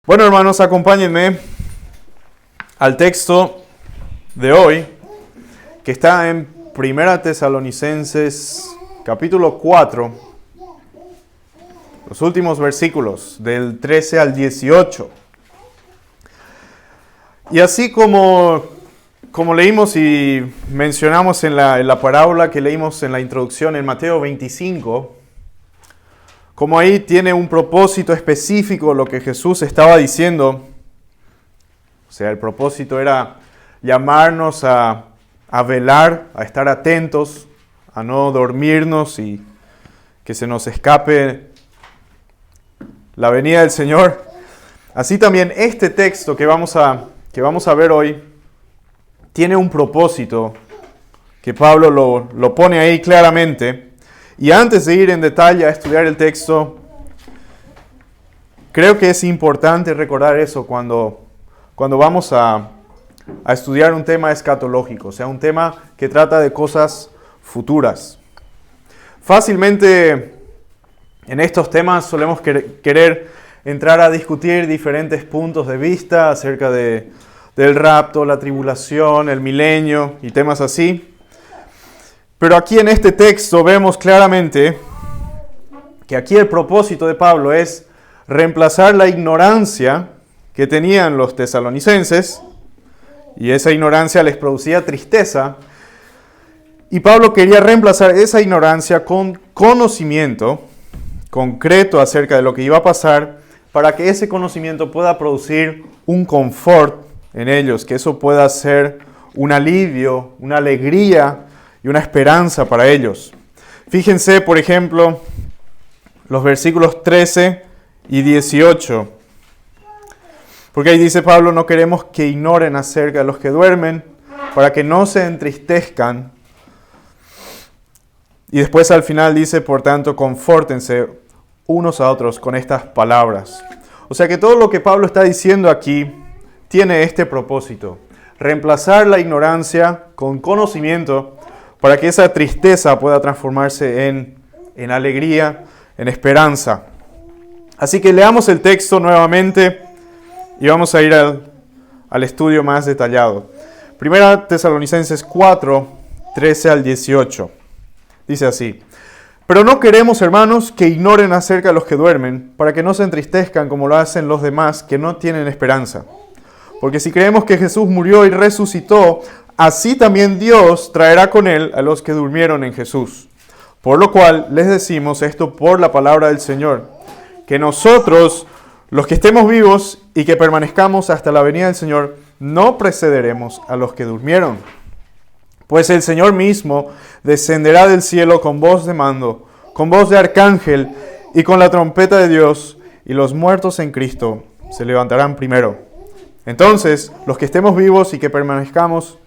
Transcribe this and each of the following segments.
Bueno, hermanos, acompáñenme al texto de hoy, que está en Primera Tesalonicenses, capítulo 4, los últimos versículos, del 13 al 18. Y así como leímos y mencionamos en la parábola que leímos en la introducción en Mateo 25, como ahí tiene un propósito específico lo que Jesús estaba diciendo. O sea, el propósito era llamarnos a velar, a estar atentos, a no dormirnos y que se nos escape la venida del Señor. Así también este texto que vamos a ver hoy tiene un propósito que Pablo lo pone ahí claramente. Y antes de ir en detalle a estudiar el texto, creo que es importante recordar eso cuando vamos a estudiar un tema escatológico, o sea, un tema que trata de cosas futuras. Fácilmente en estos temas solemos querer entrar a discutir diferentes puntos de vista acerca del rapto, la tribulación, el milenio y temas así. Pero aquí en este texto vemos claramente que aquí el propósito de Pablo es reemplazar la ignorancia que tenían los tesalonicenses, y esa ignorancia les producía tristeza, y Pablo quería reemplazar esa ignorancia con conocimiento concreto acerca de lo que iba a pasar, para que ese conocimiento pueda producir un confort en ellos, que eso pueda ser un alivio, una alegría y una esperanza para ellos. Fíjense, por ejemplo, los versículos 13 y 18. Porque ahí dice Pablo, no queremos que ignoren acerca de los que duermen, para que no se entristezcan. Y después al final dice, por tanto, confórtense unos a otros con estas palabras. O sea que todo lo que Pablo está diciendo aquí tiene este propósito: reemplazar la ignorancia con conocimiento, para que esa tristeza pueda transformarse en alegría, en esperanza. Así que leamos el texto nuevamente y vamos a ir al estudio más detallado. Primera Tesalonicenses 4, 13 al 18. Dice así: pero no queremos, hermanos, que ignoren acerca de los que duermen, para que no se entristezcan como lo hacen los demás que no tienen esperanza. Porque si creemos que Jesús murió y resucitó, así también Dios traerá con él a los que durmieron en Jesús. Por lo cual les decimos esto por la palabra del Señor, que nosotros, los que estemos vivos y que permanezcamos hasta la venida del Señor, no precederemos a los que durmieron. Pues el Señor mismo descenderá del cielo con voz de mando, con voz de arcángel y con la trompeta de Dios, y los muertos en Cristo se levantarán primero. Entonces, los que estemos vivos y que permanezcamos,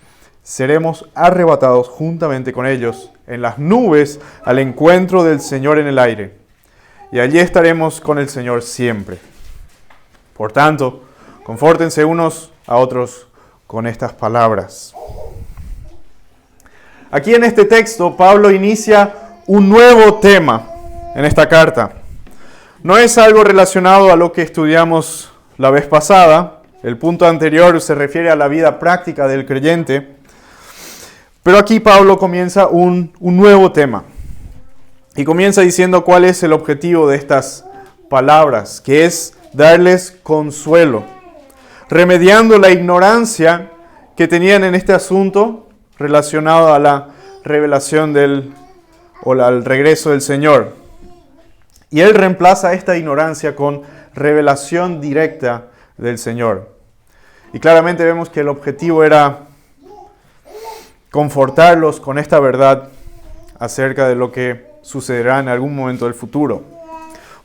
seremos arrebatados juntamente con ellos en las nubes al encuentro del Señor en el aire. Y allí estaremos con el Señor siempre. Por tanto, confórtense unos a otros con estas palabras. Aquí en este texto, Pablo inicia un nuevo tema en esta carta. No es algo relacionado a lo que estudiamos la vez pasada. El punto anterior se refiere a la vida práctica del creyente. Pero aquí Pablo comienza un nuevo tema. Y comienza diciendo cuál es el objetivo de estas palabras, que es darles consuelo, remediando la ignorancia que tenían en este asunto relacionado a la revelación al regreso del Señor. Y él reemplaza esta ignorancia con revelación directa del Señor. Y claramente vemos que el objetivo era confortarlos con esta verdad acerca de lo que sucederá en algún momento del futuro.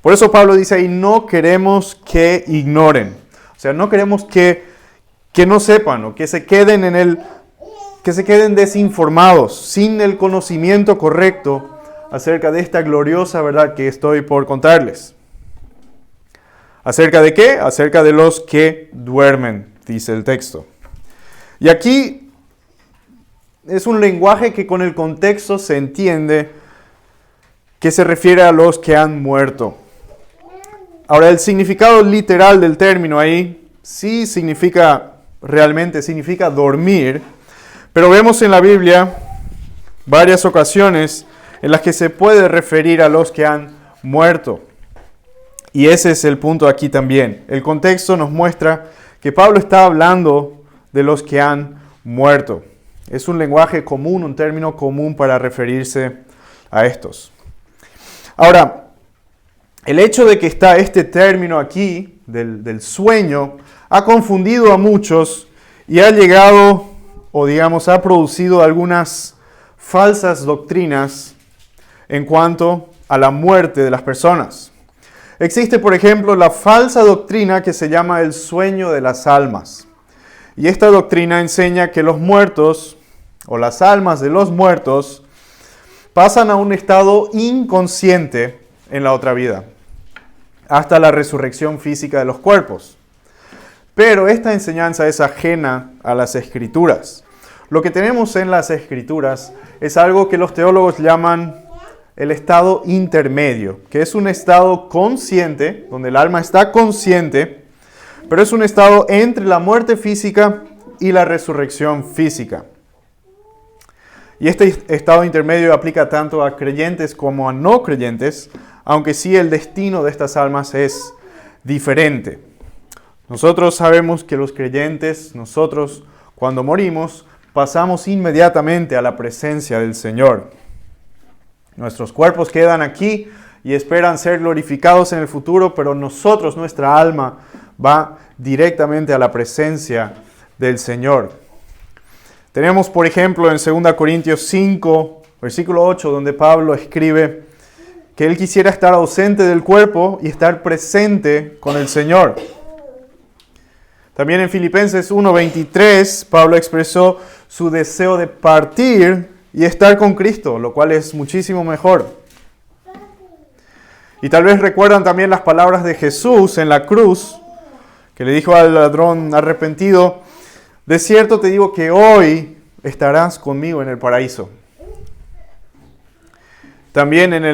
Por eso Pablo dice ahí, no queremos que ignoren. O sea, no queremos que no sepan o que se queden que se queden desinformados, sin el conocimiento correcto acerca de esta gloriosa verdad que estoy por contarles. ¿Acerca de qué? Acerca de los que duermen, dice el texto. Y aquí es un lenguaje que con el contexto se entiende que se refiere a los que han muerto. Ahora, el significado literal del término ahí sí realmente significa dormir, pero vemos en la Biblia varias ocasiones en las que se puede referir a los que han muerto. Y ese es el punto aquí también. El contexto nos muestra que Pablo está hablando de los que han muerto. Es un lenguaje común, un término común para referirse a estos. Ahora, el hecho de que está este término aquí, del sueño, ha confundido a muchos y ha llegado, o digamos, ha producido algunas falsas doctrinas en cuanto a la muerte de las personas. Existe, por ejemplo, la falsa doctrina que se llama el sueño de las almas. Y esta doctrina enseña que los muertos, o las almas de los muertos, pasan a un estado inconsciente en la otra vida, hasta la resurrección física de los cuerpos. Pero esta enseñanza es ajena a las Escrituras. Lo que tenemos en las Escrituras es algo que los teólogos llaman el estado intermedio, que es un estado consciente, donde el alma está consciente, pero es un estado entre la muerte física y la resurrección física. Y este estado intermedio aplica tanto a creyentes como a no creyentes, aunque sí el destino de estas almas es diferente. Nosotros sabemos que los creyentes, nosotros cuando morimos, pasamos inmediatamente a la presencia del Señor. Nuestros cuerpos quedan aquí y esperan ser glorificados en el futuro, pero nosotros, nuestra alma, va directamente a la presencia del Señor. Tenemos, por ejemplo, en 2 Corintios 5, versículo 8, donde Pablo escribe que él quisiera estar ausente del cuerpo y estar presente con el Señor. También en Filipenses 1:23, Pablo expresó su deseo de partir y estar con Cristo, lo cual es muchísimo mejor. Y tal vez recuerdan también las palabras de Jesús en la cruz, que le dijo al ladrón arrepentido: de cierto te digo que hoy estarás conmigo en el paraíso. También en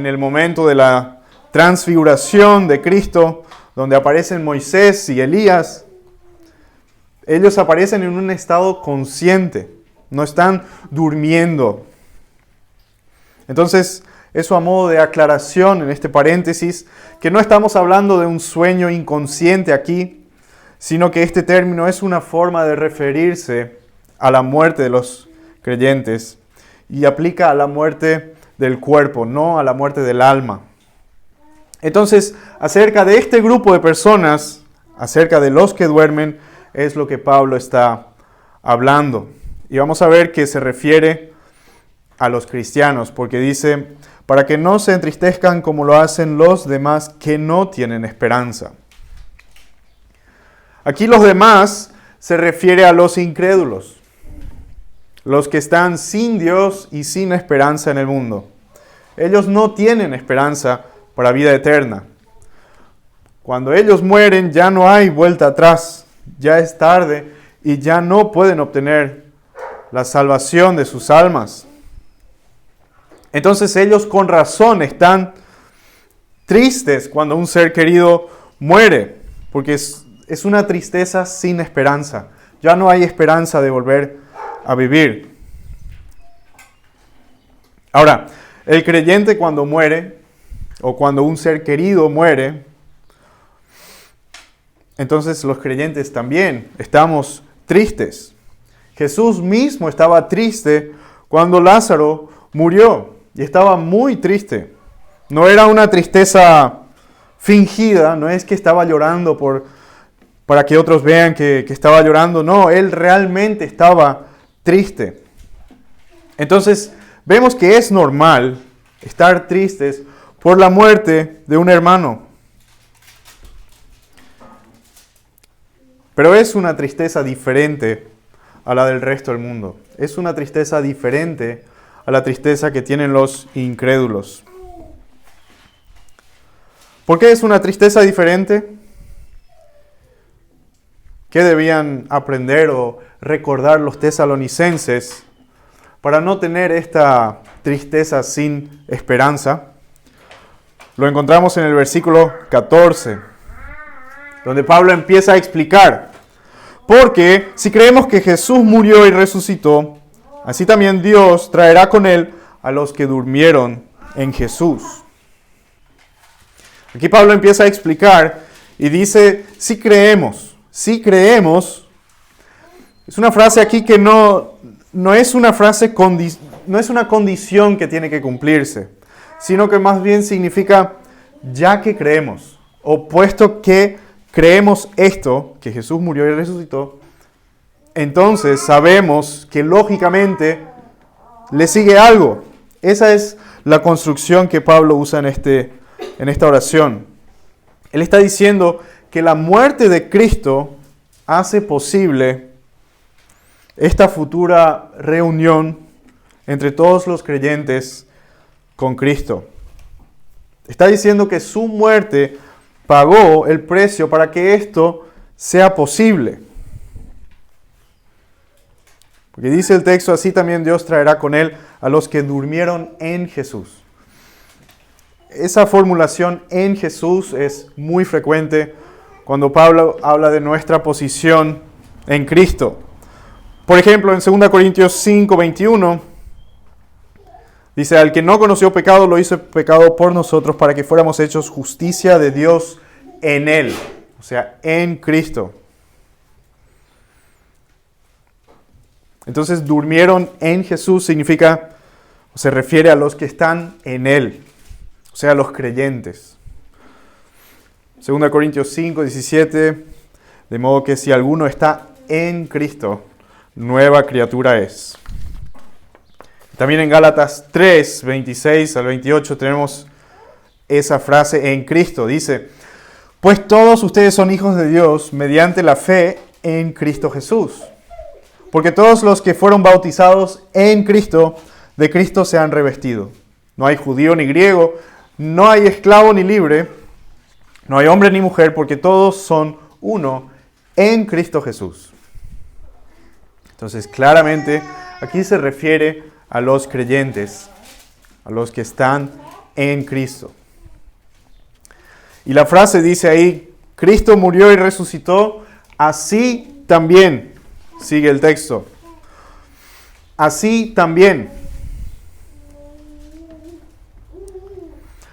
el momento de la transfiguración de Cristo, donde aparecen Moisés y Elías, ellos aparecen en un estado consciente. No están durmiendo. Entonces, eso a modo de aclaración en este paréntesis, que no estamos hablando de un sueño inconsciente aquí, sino que este término es una forma de referirse a la muerte de los creyentes y aplica a la muerte del cuerpo, no a la muerte del alma. Entonces, acerca de este grupo de personas, acerca de los que duermen, es lo que Pablo está hablando. Y vamos a ver que se refiere a los cristianos, porque dice, para que no se entristezcan como lo hacen los demás que no tienen esperanza. Aquí los demás se refiere a los incrédulos, los que están sin Dios y sin esperanza en el mundo. Ellos no tienen esperanza para vida eterna. Cuando ellos mueren ya no hay vuelta atrás, ya es tarde y ya no pueden obtener la salvación de sus almas. Entonces ellos con razón están tristes cuando un ser querido muere, porque es una tristeza sin esperanza. Ya no hay esperanza de volver a vivir. Ahora, el creyente cuando muere, o cuando un ser querido muere, entonces los creyentes también estamos tristes. Jesús mismo estaba triste cuando Lázaro murió y estaba muy triste. No era una tristeza fingida, no es que estaba llorando para que otros vean que estaba llorando. No, él realmente estaba triste. Entonces, vemos que es normal estar tristes por la muerte de un hermano. Pero es una tristeza diferente a la del resto del mundo. Es una tristeza diferente a la tristeza que tienen los incrédulos. ¿Por qué es una tristeza diferente? ¿Qué debían aprender o recordar los tesalonicenses para no tener esta tristeza sin esperanza? lo encontramos en el versículo 14, donde Pablo empieza a explicar: porque si creemos que Jesús murió y resucitó, así también Dios traerá con él a los que durmieron en Jesús. Aquí Pablo empieza a explicar y dice: si creemos. Es una frase aquí que no es una frase no es una condición que tiene que cumplirse, sino que más bien significa ya que creemos, o puesto que creemos esto, que Jesús murió y resucitó, entonces sabemos que lógicamente le sigue algo. Esa es la construcción que Pablo usa en esta oración. Él está diciendo que la muerte de Cristo hace posible esta futura reunión entre todos los creyentes con Cristo. Está diciendo que su muerte pagó el precio para que esto sea posible. Porque dice el texto: así también Dios traerá con él a los que durmieron en Jesús. Esa formulación "en Jesús" es muy frecuente cuando Pablo habla de nuestra posición en Cristo. Por ejemplo, en 2 Corintios 5, 21, dice: al que no conoció pecado, lo hizo pecado por nosotros, para que fuéramos hechos justicia de Dios en Él. O sea, en Cristo. Entonces, durmieron en Jesús significa, o se refiere a los que están en Él. O sea, los creyentes. 2 Corintios 5, 17, de modo que si alguno está en Cristo, nueva criatura es. También en Gálatas 3, 26 al 28 tenemos esa frase "en Cristo". Dice: pues todos ustedes son hijos de Dios mediante la fe en Cristo Jesús. Porque todos los que fueron bautizados en Cristo, de Cristo se han revestido. No hay judío ni griego, no hay esclavo ni libre, no hay hombre ni mujer, porque todos son uno en Cristo Jesús. Entonces, claramente, aquí se refiere a los creyentes, a los que están en Cristo. Y la frase dice ahí: Cristo murió y resucitó, así también. Sigue el texto. Así también.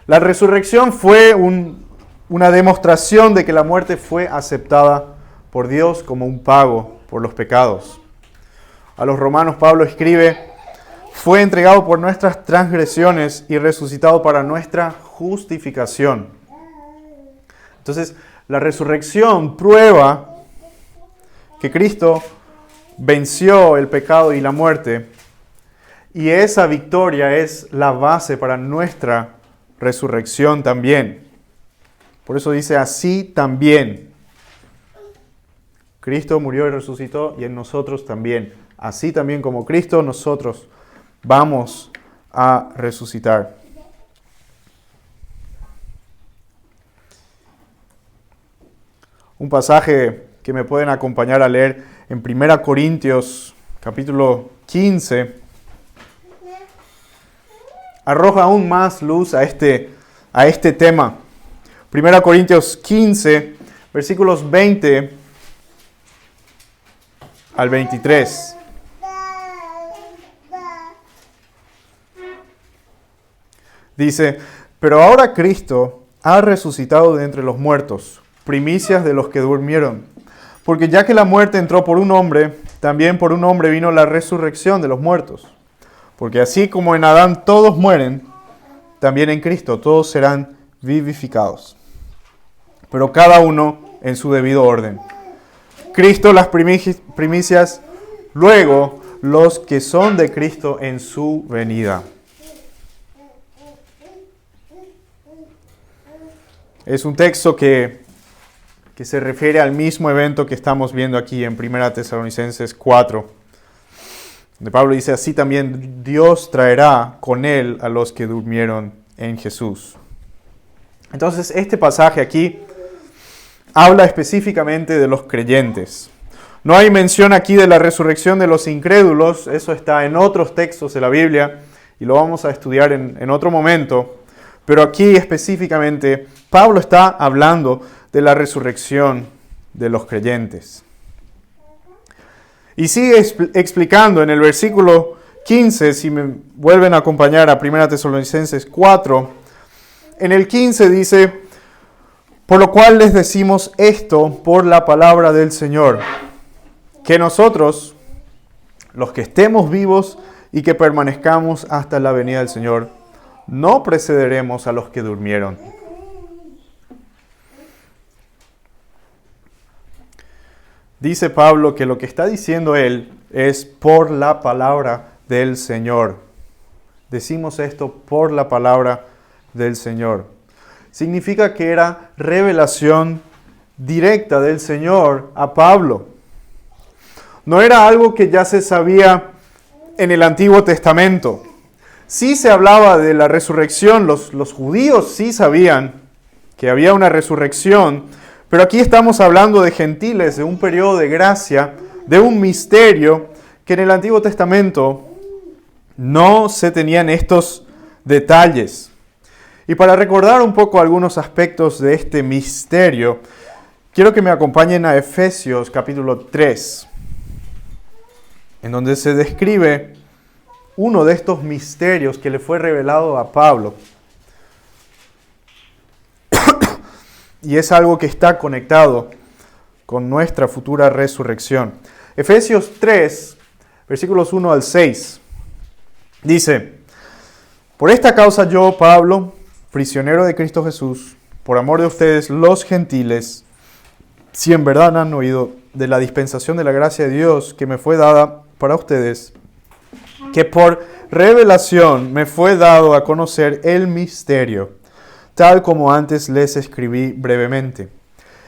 La resurrección fue una demostración de que la muerte fue aceptada por Dios como un pago por los pecados. A los romanos Pablo escribe: fue entregado por nuestras transgresiones y resucitado para nuestra justificación. Entonces, la resurrección prueba que Cristo venció el pecado y la muerte, y esa victoria es la base para nuestra resurrección también. Por eso dice: así también. Cristo murió y resucitó, y en nosotros también. Así también como Cristo, nosotros vamos a resucitar. Un pasaje que me pueden acompañar a leer en 1 Corintios capítulo 15 arroja aún más luz a este tema. 1 Corintios 15, versículos 20 al 23. Dice: pero ahora Cristo ha resucitado de entre los muertos, primicias de los que durmieron. Porque ya que la muerte entró por un hombre, también por un hombre vino la resurrección de los muertos. Porque así como en Adán todos mueren, también en Cristo todos serán vivificados. Pero cada uno en su debido orden. Cristo las primicias, luego los que son de Cristo en su venida. Es un texto que se refiere al mismo evento que estamos viendo aquí en 1 Tesalonicenses 4, donde Pablo dice: así también Dios traerá con él a los que durmieron en Jesús. Entonces, este pasaje aquí habla específicamente de los creyentes. No hay mención aquí de la resurrección de los incrédulos, eso está en otros textos de la Biblia y lo vamos a estudiar en otro momento. Pero aquí específicamente Pablo está hablando de la resurrección de los creyentes. Y sigue explicando en el versículo 15, si me vuelven a acompañar a 1 Tesalonicenses 4, en el 15 dice: por lo cual les decimos esto por la palabra del Señor, que nosotros, los que estemos vivos y que permanezcamos hasta la venida del Señor, no precederemos a los que durmieron. Dice Pablo que lo que está diciendo él es por la palabra del Señor. Decimos esto por la palabra del Señor. Significa que era revelación directa del Señor a Pablo. No era algo que ya se sabía en el Antiguo Testamento. Sí se hablaba de la resurrección, los judíos sí sabían que había una resurrección, pero aquí estamos hablando de gentiles, de un periodo de gracia, de un misterio que en el Antiguo Testamento no se tenían estos detalles. Y para recordar un poco algunos aspectos de este misterio, quiero que me acompañen a Efesios capítulo 3, en donde se describe uno de estos misterios que le fue revelado a Pablo. Y es algo que está conectado con nuestra futura resurrección. Efesios 3, versículos 1 al 6, dice: por esta causa yo, Pablo, prisionero de Cristo Jesús, por amor de ustedes los gentiles, si en verdad han oído de la dispensación de la gracia de Dios que me fue dada para ustedes, que por revelación me fue dado a conocer el misterio, tal como antes les escribí brevemente,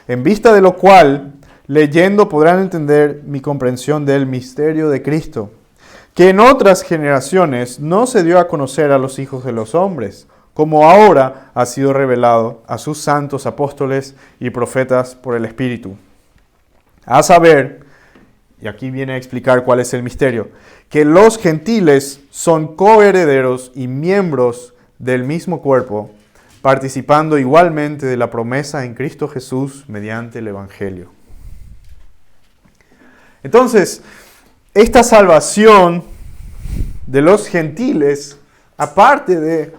en vista de lo cual, leyendo podrán entender mi comprensión del misterio de Cristo, que en otras generaciones no se dio a conocer a los hijos de los hombres, como ahora ha sido revelado a sus santos apóstoles y profetas por el Espíritu. A saber, y aquí viene a explicar cuál es el misterio, que los gentiles son coherederos y miembros del mismo cuerpo, participando igualmente de la promesa en Cristo Jesús mediante el Evangelio. Entonces, esta salvación de los gentiles, aparte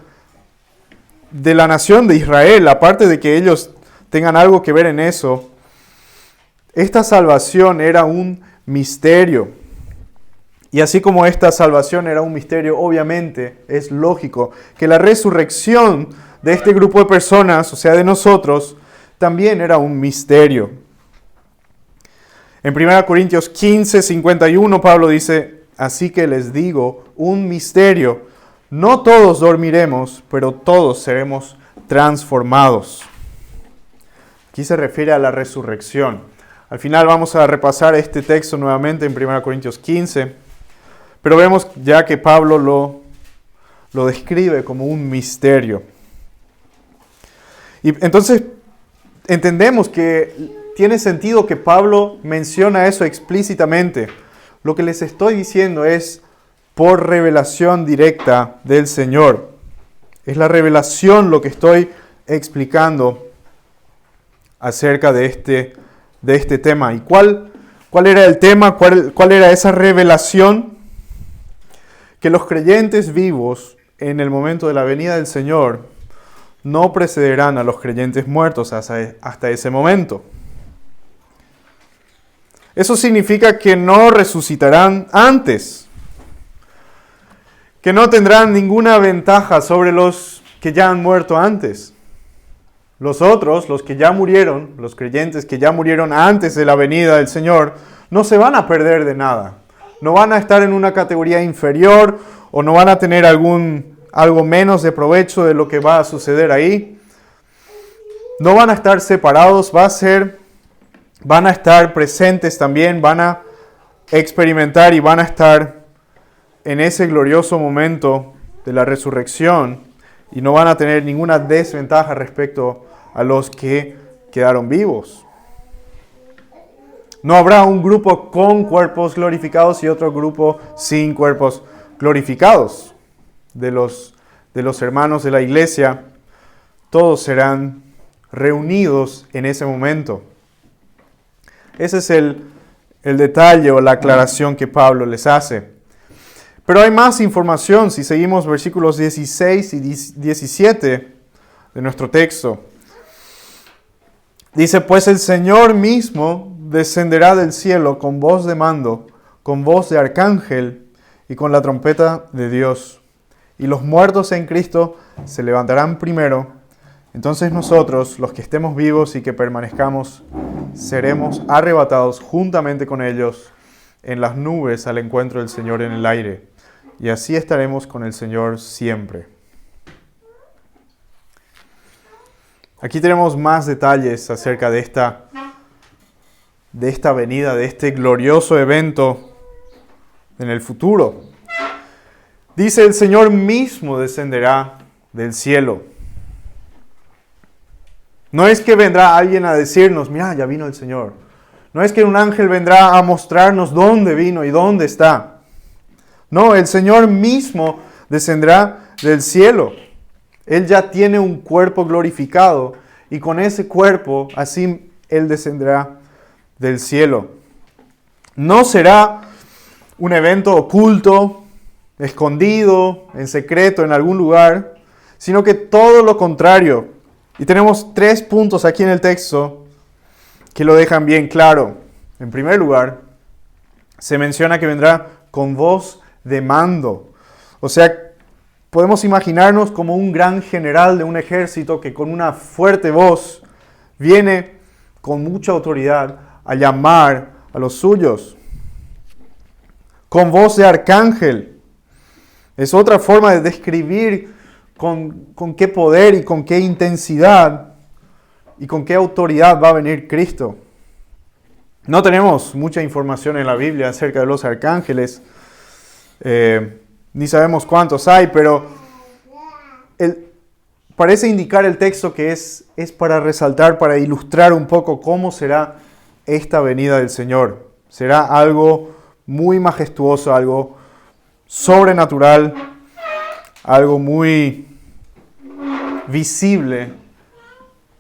de la nación de Israel, aparte de que ellos tengan algo que ver en eso, esta salvación era un misterio. Y así como esta salvación era un misterio, obviamente es lógico que la resurrección de este grupo de personas, o sea, de nosotros, también era un misterio. En 1 Corintios 15, 51, Pablo dice: así que les digo un misterio, no todos dormiremos, pero todos seremos transformados. Aquí se refiere a la resurrección. Al final vamos a repasar este texto nuevamente en 1 Corintios 15, pero vemos ya que Pablo lo describe como un misterio. Y entonces entendemos que tiene sentido que Pablo menciona eso explícitamente. Lo que les estoy diciendo es por revelación directa del Señor. Es la revelación lo que estoy explicando acerca de este tema. ¿Y cuál era el tema? ¿Cuál era esa revelación? Que los creyentes vivos en el momento de la venida del Señor no precederán a los creyentes muertos hasta ese momento. Eso significa que no resucitarán antes, que no tendrán ninguna ventaja sobre los que ya han muerto antes. Los otros, los que ya murieron, los creyentes que ya murieron antes de la venida del Señor, no se van a perder de nada. No van a estar en una categoría inferior o no van a tener algo menos de provecho de lo que va a suceder ahí. No van a estar separados, van a estar presentes también, van a experimentar y van a estar en ese glorioso momento de la resurrección y no van a tener ninguna desventaja respecto a los que quedaron vivos. No habrá un grupo con cuerpos glorificados y otro grupo sin cuerpos glorificados. De los hermanos de la iglesia, todos serán reunidos en ese momento. Ese es el detalle o la aclaración que Pablo les hace. Pero hay más información si seguimos versículos 16 y 17 de nuestro texto. Dice, pues el Señor mismo descenderá del cielo con voz de mando, con voz de arcángel y con la trompeta de Dios. Y los muertos en Cristo se levantarán primero. Entonces nosotros, los que estemos vivos y que permanezcamos, seremos arrebatados juntamente con ellos en las nubes al encuentro del Señor en el aire. Y así estaremos con el Señor siempre. Aquí tenemos más detalles acerca de esta venida, de este glorioso evento en el futuro. Dice, el Señor mismo descenderá del cielo. No es que vendrá alguien a decirnos, mira, ya vino el Señor. No es que un ángel vendrá a mostrarnos dónde vino y dónde está. No, el Señor mismo descenderá del cielo. Él ya tiene un cuerpo glorificado y con ese cuerpo, así Él descenderá del cielo. No será un evento oculto, escondido, en secreto, en algún lugar, sino que todo lo contrario. Y tenemos 3 puntos aquí en el texto que lo dejan bien claro. En primer lugar, se menciona que vendrá con voz de mando. O sea, podemos imaginarnos como un gran general de un ejército que con una fuerte voz viene con mucha autoridad a llamar a los suyos. Con voz de arcángel. Es otra forma de describir con qué poder y con qué intensidad y con qué autoridad va a venir Cristo. No tenemos mucha información en la Biblia acerca de los arcángeles. Ni sabemos cuántos hay, pero parece indicar el texto que es para resaltar, para ilustrar un poco cómo será esta venida del Señor. Será algo muy majestuoso, algo sobrenatural, algo muy visible,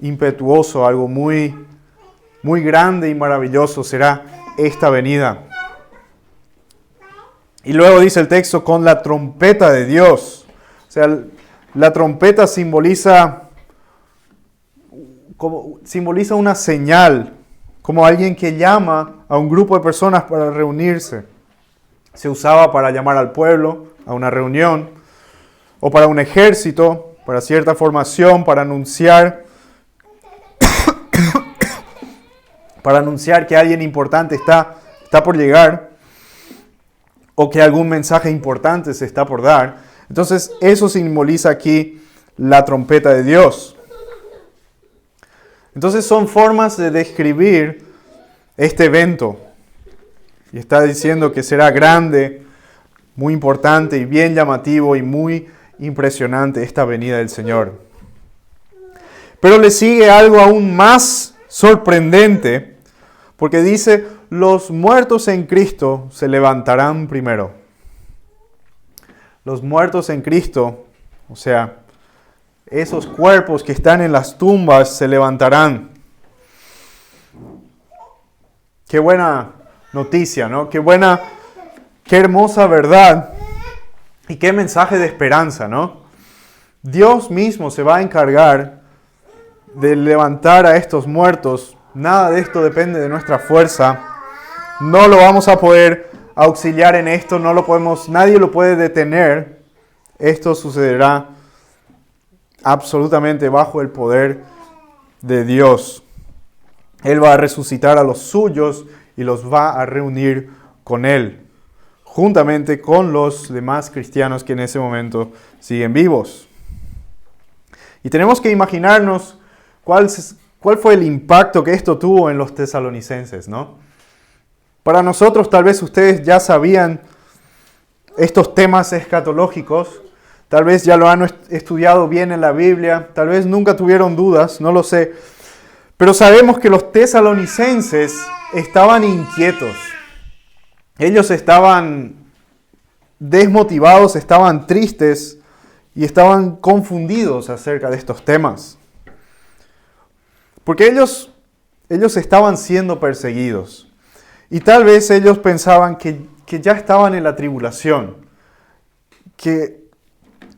impetuoso, algo muy, muy grande y maravilloso será esta venida. Y luego dice el texto, con la trompeta de Dios. O sea, la trompeta simboliza una señal, como alguien que llama a un grupo de personas para reunirse. Se usaba para llamar al pueblo a una reunión, o para un ejército, para cierta formación, para anunciar que alguien importante está por llegar, o que algún mensaje importante se está por dar. Entonces, eso simboliza aquí la trompeta de Dios. Entonces, son formas de describir este evento. Y está diciendo que será grande, muy importante y bien llamativo y muy impresionante esta venida del Señor. Pero le sigue algo aún más sorprendente, porque dice, los muertos en Cristo se levantarán primero. Los muertos en Cristo, o sea, esos cuerpos que están en las tumbas se levantarán. Qué buena noticia, ¿no? Qué hermosa verdad y qué mensaje de esperanza, ¿no? Dios mismo se va a encargar de levantar a estos muertos. Nada de esto depende de nuestra fuerza. No lo vamos a poder auxiliar en esto, nadie lo puede detener. Esto sucederá absolutamente bajo el poder de Dios. Él va a resucitar a los suyos y los va a reunir con Él, juntamente con los demás cristianos que en ese momento siguen vivos. Y tenemos que imaginarnos cuál fue el impacto que esto tuvo en los tesalonicenses, ¿no? Para nosotros, tal vez ustedes ya sabían estos temas escatológicos, tal vez ya lo han estudiado bien en la Biblia, tal vez nunca tuvieron dudas, no lo sé. Pero sabemos que los tesalonicenses estaban inquietos. Ellos estaban desmotivados, estaban tristes y estaban confundidos acerca de estos temas. Porque ellos estaban siendo perseguidos. Y tal vez ellos pensaban que ya estaban en la tribulación, que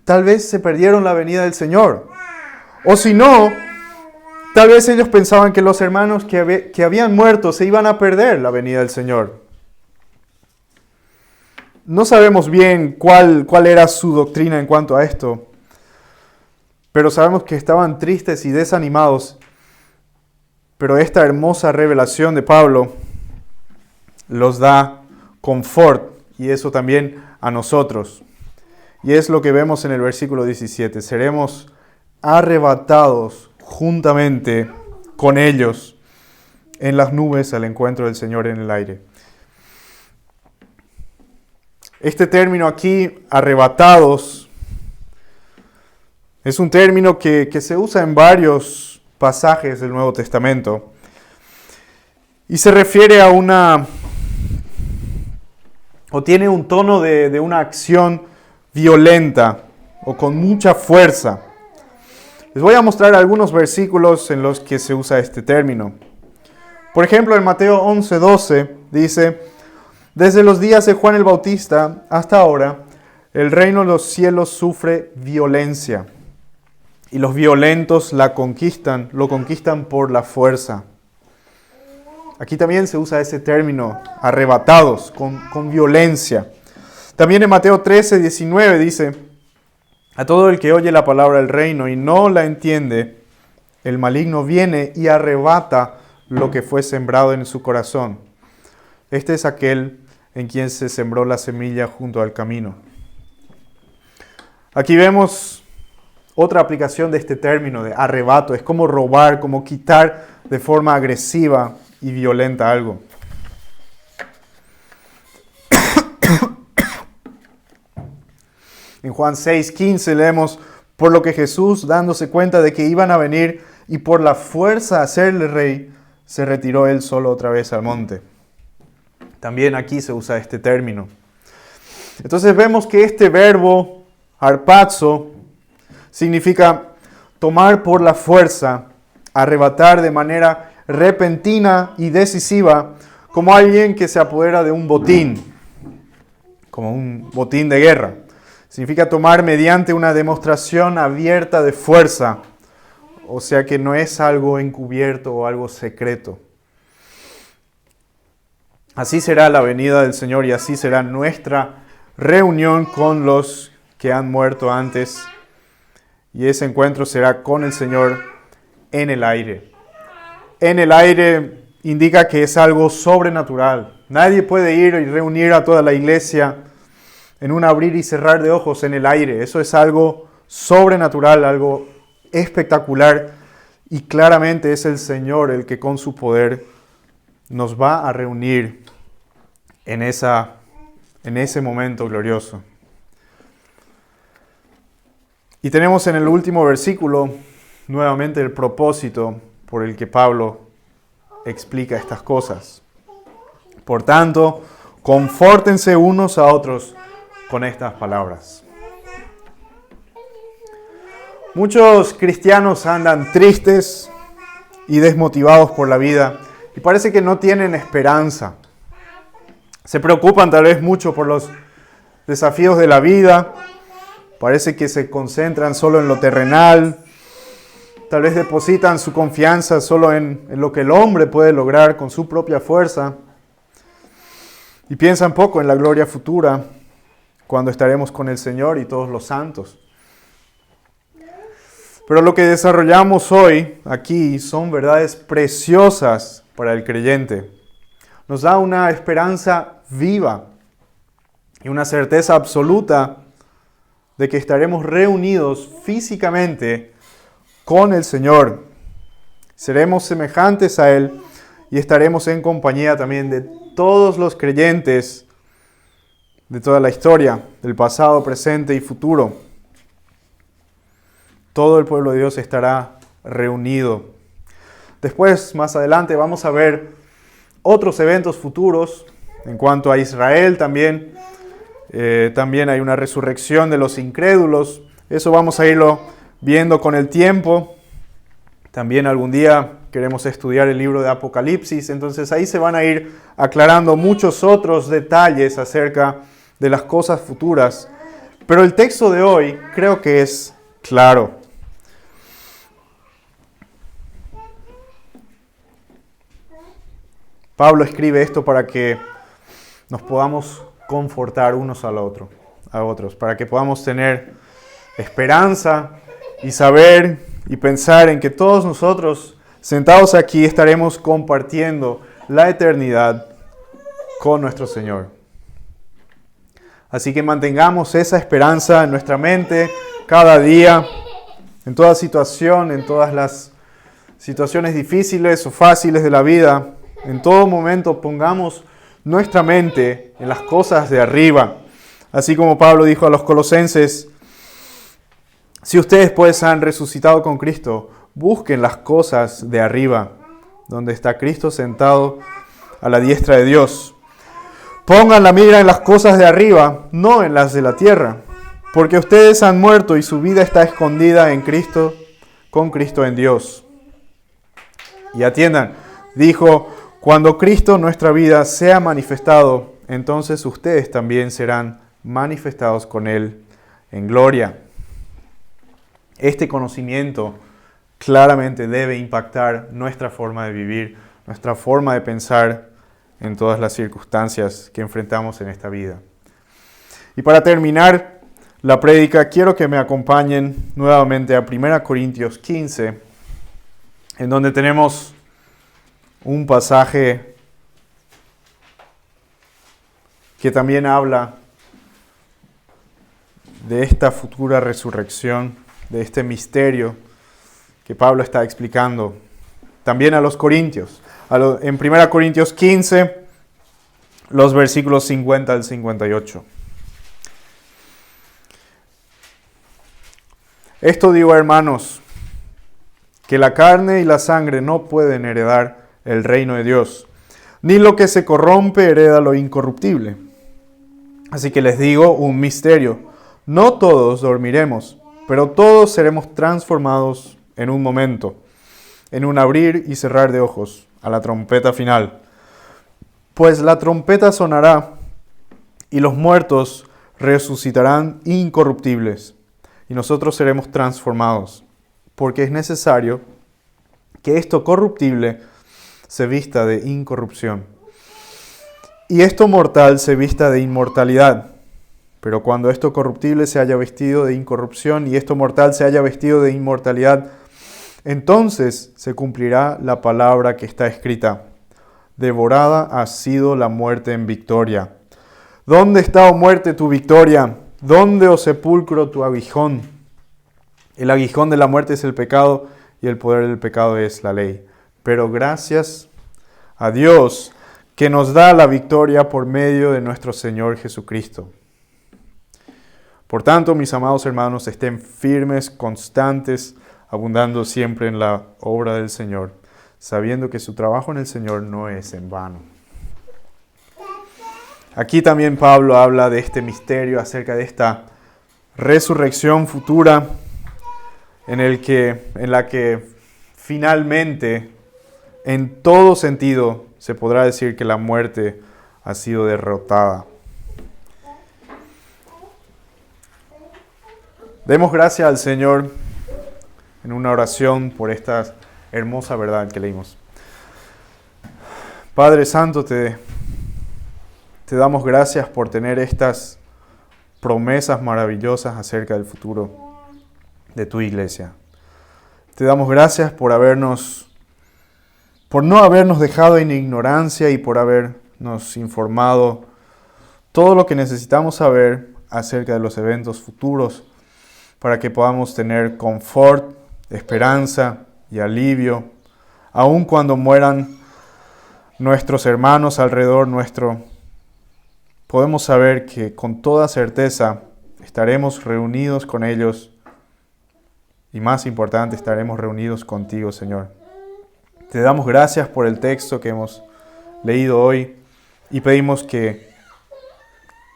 tal vez se perdieron la venida del Señor. O si no, tal vez ellos pensaban que los hermanos que habían muerto se iban a perder la venida del Señor. No sabemos bien cuál era su doctrina en cuanto a esto, pero sabemos que estaban tristes y desanimados. Pero esta hermosa revelación de Pablo los da confort, y eso también a nosotros. Y es lo que vemos en el versículo 17. Seremos arrebatados juntamente con ellos en las nubes al encuentro del Señor en el aire. Este término aquí, arrebatados, es un término que se usa en varios pasajes del Nuevo Testamento y se refiere a tiene un tono de una acción violenta o con mucha fuerza. Les voy a mostrar algunos versículos en los que se usa este término. Por ejemplo, en Mateo 11:12 dice: desde los días de Juan el Bautista hasta ahora, el reino de los cielos sufre violencia, y los violentos lo conquistan por la fuerza. Aquí también se usa ese término, arrebatados, con violencia. También en Mateo 13:19 dice: a todo el que oye la palabra del reino y no la entiende, el maligno viene y arrebata lo que fue sembrado en su corazón. Este es aquel en quien se sembró la semilla junto al camino. Aquí vemos otra aplicación de este término de arrebato. Es como robar, como quitar de forma agresiva y violenta algo. En Juan 6:15 leemos: por lo que Jesús, dándose cuenta de que iban a venir y por la fuerza hacerle rey, se retiró él solo otra vez al monte. También aquí se usa este término. Entonces vemos que este verbo, harpazo, significa tomar por la fuerza, arrebatar de manera repentina y decisiva, como alguien que se apodera de un botín, como un botín de guerra. Significa tomar mediante una demostración abierta de fuerza, o sea que no es algo encubierto o algo secreto. Así será la venida del Señor y así será nuestra reunión con los que han muerto antes. Y ese encuentro será con el Señor en el aire. En el aire indica que es algo sobrenatural. Nadie puede ir y reunir a toda la iglesia en un abrir y cerrar de ojos en el aire. Eso es algo sobrenatural, algo espectacular. Y claramente es el Señor el que con su poder nos va a reunir en ese momento glorioso. Y tenemos en el último versículo nuevamente el propósito por el que Pablo explica estas cosas. Por tanto, confórtense unos a otros con estas palabras. Muchos cristianos andan tristes y desmotivados por la vida y parece que no tienen esperanza. Se preocupan tal vez mucho por los desafíos de la vida. Parece que se concentran solo en lo terrenal. Tal vez depositan su confianza solo en lo que el hombre puede lograr con su propia fuerza. Y piensan poco en la gloria futura, cuando estaremos con el Señor y todos los santos. Pero lo que desarrollamos hoy aquí son verdades preciosas para el creyente. Nos da una esperanza viva y una certeza absoluta de que estaremos reunidos físicamente con el Señor. Seremos semejantes a Él y estaremos en compañía también de todos los creyentes de toda la historia, del pasado, presente y futuro. Todo el pueblo de Dios estará reunido. Después, más adelante, vamos a ver otros eventos futuros en cuanto a Israel también. También hay una resurrección de los incrédulos. Eso vamos a irlo viendo con el tiempo. También algún día queremos estudiar el libro de Apocalipsis, entonces ahí se van a ir aclarando muchos otros detalles acerca de las cosas futuras. Pero el texto de hoy creo que es claro. Pablo escribe esto para que nos podamos confortar unos a otros, para que podamos tener esperanza y saber y pensar en que todos nosotros sentados aquí estaremos compartiendo la eternidad con nuestro Señor. Así que mantengamos esa esperanza en nuestra mente cada día, en toda situación, en todas las situaciones difíciles o fáciles de la vida. En todo momento pongamos nuestra mente en las cosas de arriba. Así como Pablo dijo a los colosenses, si ustedes pues han resucitado con Cristo, busquen las cosas de arriba, donde está Cristo sentado a la diestra de Dios. Pongan la mira en las cosas de arriba, no en las de la tierra, porque ustedes han muerto y su vida está escondida en Cristo, con Cristo en Dios. Y atiendan, dijo, cuando Cristo nuestra vida sea manifestado, entonces ustedes también serán manifestados con Él en gloria. Este conocimiento claramente debe impactar nuestra forma de vivir, nuestra forma de pensar en todas las circunstancias que enfrentamos en esta vida. Y para terminar la prédica, quiero que me acompañen nuevamente a 1 Corintios 15, en donde tenemos un pasaje que también habla de esta futura resurrección, de este misterio que Pablo está explicando también a los corintios. En 1 Corintios 15, los versículos 50 al 58. Esto digo, hermanos, que la carne y la sangre no pueden heredar el reino de Dios, ni lo que se corrompe hereda lo incorruptible. Así que les digo un misterio, no todos dormiremos, pero todos seremos transformados en un momento, en un abrir y cerrar de ojos, a la trompeta final. Pues la trompeta sonará y los muertos resucitarán incorruptibles y nosotros seremos transformados, porque es necesario que esto corruptible se vista de incorrupción y esto mortal se vista de inmortalidad. Pero cuando esto corruptible se haya vestido de incorrupción y esto mortal se haya vestido de inmortalidad, entonces se cumplirá la palabra que está escrita. Devorada ha sido la muerte en victoria. ¿Dónde está, oh muerte, tu victoria? ¿Dónde, oh sepulcro, tu aguijón? El aguijón de la muerte es el pecado y el poder del pecado es la ley. Pero gracias a Dios que nos da la victoria por medio de nuestro Señor Jesucristo. Por tanto, mis amados hermanos, estén firmes, constantes, abundando siempre en la obra del Señor, sabiendo que su trabajo en el Señor no es en vano. Aquí también Pablo habla de este misterio acerca de esta resurrección futura en la que finalmente, en todo sentido, se podrá decir que la muerte ha sido derrotada. Demos gracias al Señor en una oración por esta hermosa verdad que leímos. Padre Santo, te damos gracias por tener estas promesas maravillosas acerca del futuro de tu iglesia. Te damos gracias por no habernos dejado en ignorancia y por habernos informado todo lo que necesitamos saber acerca de los eventos futuros para que podamos tener confort, esperanza y alivio, aun cuando mueran nuestros hermanos alrededor nuestro. Podemos saber que con toda certeza estaremos reunidos con ellos y, más importante, estaremos reunidos contigo, Señor. Te damos gracias por el texto que hemos leído hoy y pedimos que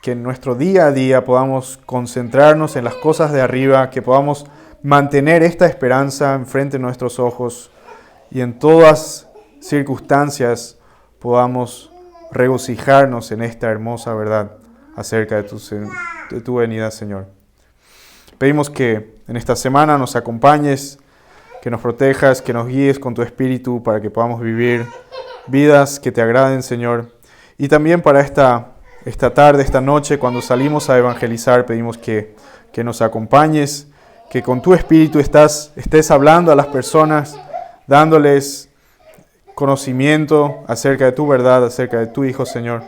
en nuestro día a día podamos concentrarnos en las cosas de arriba, que podamos mantener esta esperanza enfrente de nuestros ojos y en todas circunstancias podamos regocijarnos en esta hermosa verdad acerca de tu venida, Señor. Pedimos que en esta semana nos acompañes, que nos protejas, que nos guíes con tu Espíritu para que podamos vivir vidas que te agraden, Señor. Y también para esta tarde, esta noche, cuando salimos a evangelizar, pedimos que nos acompañes, que con tu Espíritu estés hablando a las personas, dándoles conocimiento acerca de tu verdad, acerca de tu Hijo, Señor.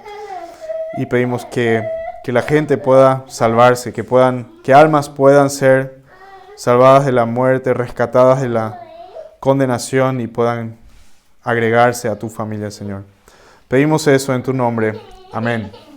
Y pedimos que la gente pueda salvarse, que almas puedan ser salvadas de la muerte, rescatadas de la condenación y puedan agregarse a tu familia, Señor. Pedimos eso en tu nombre. Amén.